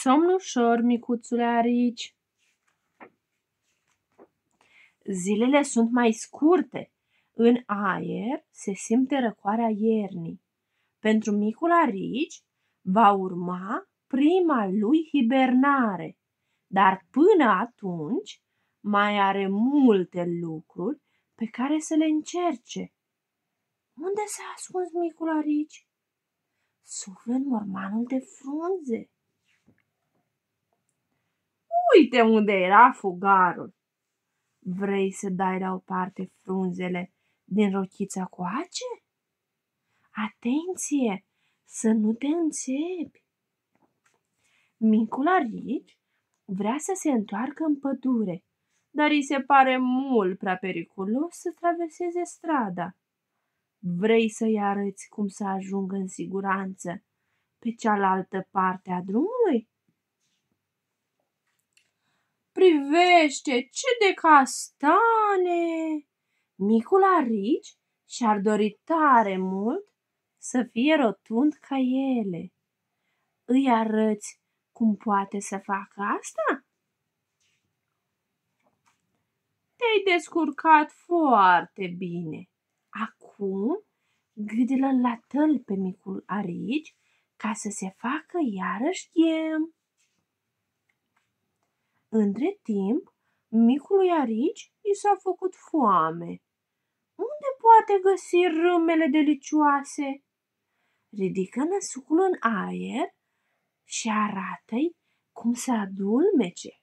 Somn ușor, micuțule Arici. Zilele sunt mai scurte. În aer se simte răcoarea iernii. Pentru micul Arici va urma prima lui hibernare, dar până atunci mai are multe lucruri pe care să le încerce. Unde s-a ascuns micul Arici? Suflă în mormanul de frunze. Uite unde era fugarul. Vrei să dai la o parte frunzele din rochița cu ace? Atenție, să nu te înțepi. Micul Arici vrea să se întoarcă în pădure, dar îi se pare mult prea periculos să traverseze strada. Vrei să-i arăți cum să ajungă în siguranță pe cealaltă parte a drumului? Privește, ce de castane! Micul Arici și-ar dori tare mult să fie rotund ca ele. Îi arăți cum poate să facă asta? Te-ai descurcat foarte bine. Acum gâdă-l la tăl pe micul Arici ca să se facă iarăși ghem. Între timp, micului Arici i s-a făcut foame. Unde poate găsi râmele delicioase? Ridică năsucul în aer și arată-i cum să adulmece.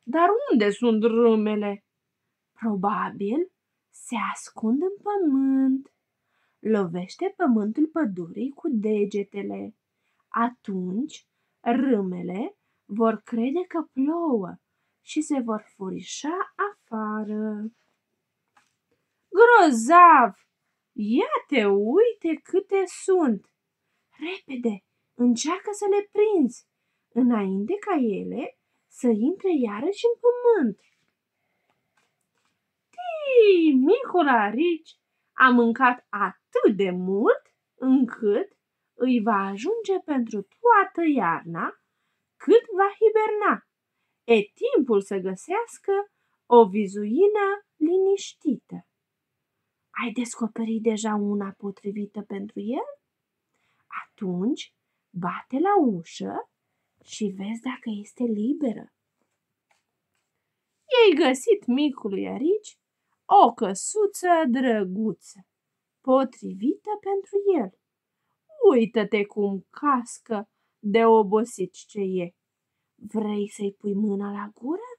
Dar unde sunt râmele? Probabil se ascund în pământ. Lovește pământul pădurii cu degetele. Atunci râmele vor crede că plouă și se vor furișa afară. Grozav! Ia-te, uite câte sunt! Repede, încearcă să le prinzi, înainte ca ele să intre iarăși în pământ. Tii, micul Arici a mâncat atât de mult încât îi va ajunge pentru toată iarna cât va hiberna. E timpul să găsească o vizuină liniștită. Ai descoperit deja una potrivită pentru el? Atunci bate la ușă și vezi dacă este liberă. Ei găsit micului Arici o căsuță drăguță, potrivită pentru el. Uită-te cum cască de obosit ce e. Vrei să-i pui mâna la gură?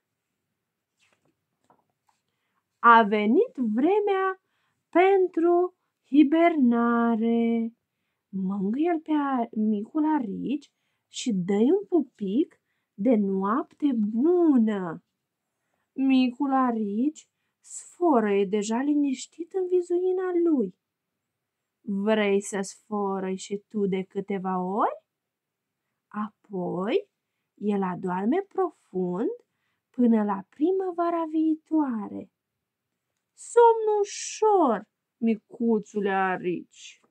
A venit vremea pentru hibernare. Mângâie-l pe micul Arici și dă-i un pupic de noapte bună. Micul Arici sforăie deja liniștit în vizuina lui. Vrei să sforăi și tu de câteva ori? Apoi el adorme profund până la primăvara viitoare. Somn ușor, micuțule Arici.